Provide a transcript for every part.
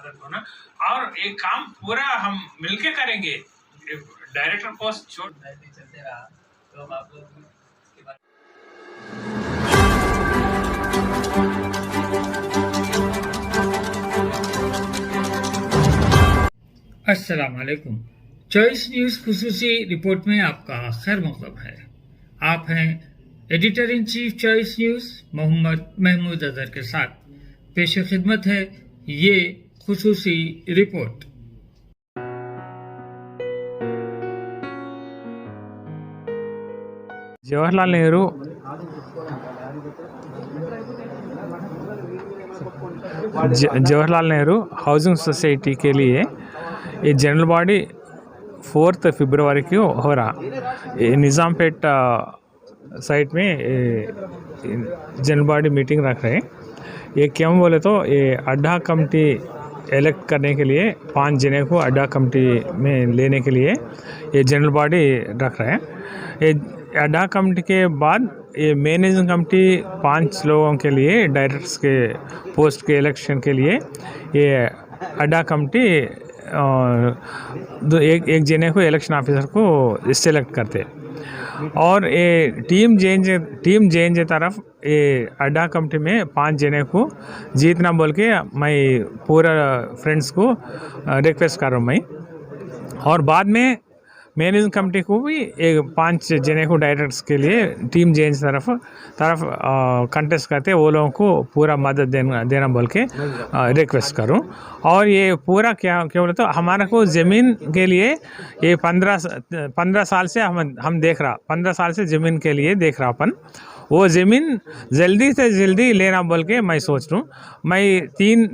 आदत होना, और ये काम पूरा हम मिलके करेंगे। डायरेक्टर पोस्ट छोड़ चलते रहा तो अब आप लोग के बारे अस्सलाम वालेकुम। चॉइस न्यूज़ खुसूसी रिपोर्ट में आपका खैर मक़दम है। आप हैं editor in chief Choice News Mohammad Mahmood Azhar के साथ। पेश खिदमत है ये खुसूसी रिपोर्ट। जवाहरलाल नेहरू जवाहरलाल नेहरू हाउसिंग सोसाइटी के लिए ये जनरल बॉडी 4 फरवरी को हो रहा। ये निज़ामपेट साइट में जनरल बॉडी मीटिंग रख रहे हैं। ये क्यों बोले तो ये अड्डा कमेटी इलेक्ट करने के लिए 5 जने को अड्डा कमेटी में लेने के लिए ये जनरल बॉडी रख रहे हैं। ये अड्डा कमेटी के बाद ये मैनेजिंग कमेटी 5 लोगों के लिए डायरेक्टर्स के पोस्ट के इलेक्शन के लिए ये अड्डा कमेटी एक जने को इलेक्शन ऑफिसर को सेलेक्ट करते। और ये टीम जे तरफ ये अड्डा कमेटी में 5 जने को जीतना बोल के मैं पूरा फ्रेंड्स को रिक्वेस्ट कर रहा हूँ मैं। और बाद में मैनेजिंग कमेटी को भी एक 5 जने को डायरेक्टर्स के लिए टीम जेंज तरफ कंटेस्ट करते वो लोगों को पूरा मदद देना बोल के रिक्वेस्ट करूं। और ये पूरा क्या बोले तो हमारा को ज़मीन के लिए ये 15 साल से हम देख रहा, 15 साल से ज़मीन के लिए देख रहा अपन। वो ज़मीन जल्दी से जल्दी लेना बोल के मैं सोच रहा हूँ। मैं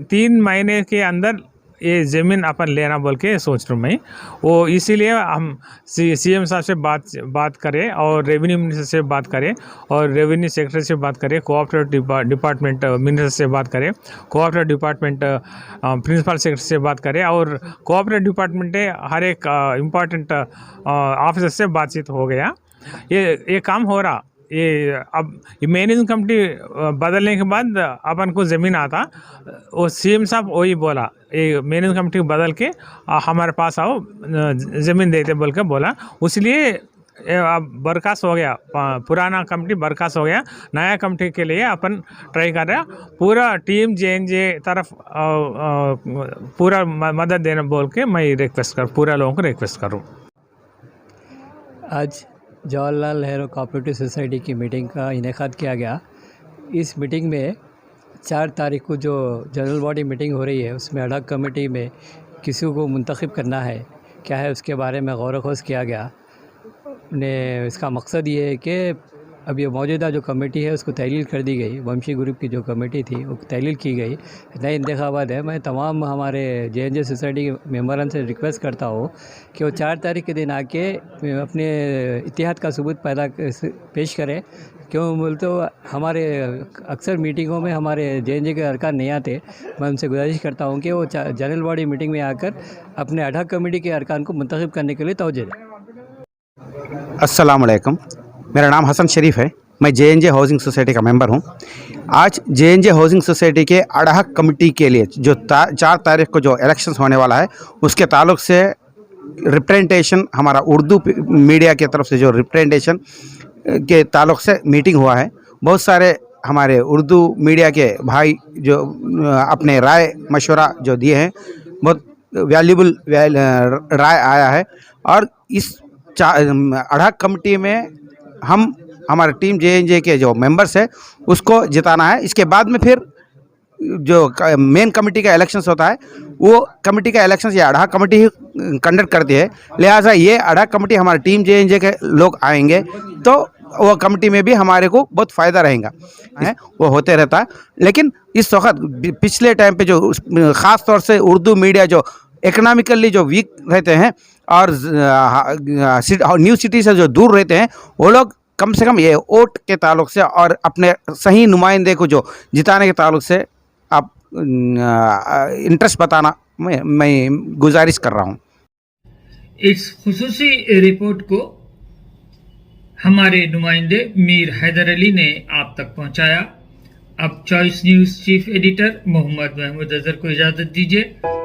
3 महीने के अंदर ये ज़मीन अपन लेना बोल के सोच रहा हूँ मैं। वो इसीलिए हम सीएम साहब से बात करें और रेवेन्यू मिनिस्टर से बात करें और रेवेन्यू सेक्रेटरी से बात करें, कोऑपरेटिव डिपार्टमेंट मिनिस्टर से बात करें, कोऑपरेटिव डिपार्टमेंट प्रिंसिपल सेक्रेटरी से बात करें और कोऑपरेटिव डिपार्टमेंट हर एक इम्पॉर्टेंट ऑफिसर से बातचीत हो गया। ये काम हो रहा। ये अब मैनेजिंग कमेटी बदलने के बाद अपन को ज़मीन आता, वो सीएम साहब वही बोला ये मैनेजिंग कमेटी बदल के हमारे पास आओ ज़मीन देते बोल के बोला। इसलिए अब बर्खास्त हो गया, पुराना कमेटी बर्खास्त हो गया। नया कमेटी के लिए अपन ट्राई कर रहे हैं। पूरा टीम जे तरफ पूरा मदद देना बोल के मैं पूरा लोगों को रिक्वेस्ट करूँ। आज जवाहरलाल नेहरू कोऑपरेटिव सोसाइटी की मीटिंग का इनेकाद किया गया। इस मीटिंग में 4 तारीख को जो जनरल बॉडी मीटिंग हो रही है उसमें अडक कमेटी में किसी को मुंतखब करना है क्या है उसके बारे में गौर व खोज किया गया। इसका मकसद ये है कि अब ये मौजूदा जो कमेटी है उसको तहलील कर दी गई। वंशी ग्रुप की जो कमेटी थी वो तहलील की गई, नए इंतखाबात है। मैं तमाम हमारे जे सोसाइटी के मेम्बरान से रिक्वेस्ट करता हूँ कि वो 4 तारीख के दिन आके अपने इत्तेहाद का सबूत पेश करें। क्यों बोल तो हमारे अक्सर मीटिंगों में हमारे जे के अरकान नहीं आते। मैं उनसे गुजारिश करता हूँ कि वो जनरल बॉडी मीटिंग में आकर अपने अडक कमेटी के अरकान को मुंतखब करने के लिए तवज्जो दें। अस्सलाम वालेकुम, मेरा नाम हसन शरीफ है। मैं जे हाउसिंग सोसाइटी का मेंबर हूं। आज जे हाउसिंग सोसाइटी के अडहक कमेटी के लिए जो 4 तारीख को जो इलेक्शंस होने वाला है उसके ताल्लुक से रिप्रेजेंटेशन हमारा उर्दू मीडिया की तरफ से जो रिप्रेजेंटेशन के ताल्लुक से मीटिंग हुआ है। बहुत सारे हमारे उर्दू मीडिया के भाई जो अपने राय मशवरा जो दिए हैं, बहुत वैल्यूबल राय आया है। और इस अडहक कमेटी में हम हमारे टीम जे के जो मेंबर्स है उसको जिताना है। इसके बाद में फिर जो मेन कमेटी का इलेक्शंस होता है वो कमेटी का इलेक्शंस ये अडहक कमेटी ही कंडक्ट करती है। लिहाजा ये अडहक कमेटी हमारे टीम जे के लोग आएंगे तो वो कमेटी में भी हमारे को बहुत फ़ायदा रहेगा है, वो होते रहता है। लेकिन इस वक्त पिछले टाइम पे जो ख़ास तौर से उर्दू मीडिया जो इकोनॉमिकली जो वीक रहते हैं और न्यू सिटी से जो दूर रहते हैं वो लोग कम से कम ये वोट के ताल्लुक से और अपने सही नुमाइंदे को जो जिताने के ताल्लुक से आप इंटरेस्ट बताना मैं गुजारिश कर रहा हूँ। इस खुसूसी रिपोर्ट को हमारे नुमाइंदे मीर हैदर अली ने आप तक पहुंचाया। अब Choice News chief editor Mohammad Mahmood Azhar को इजाज़त दीजिए।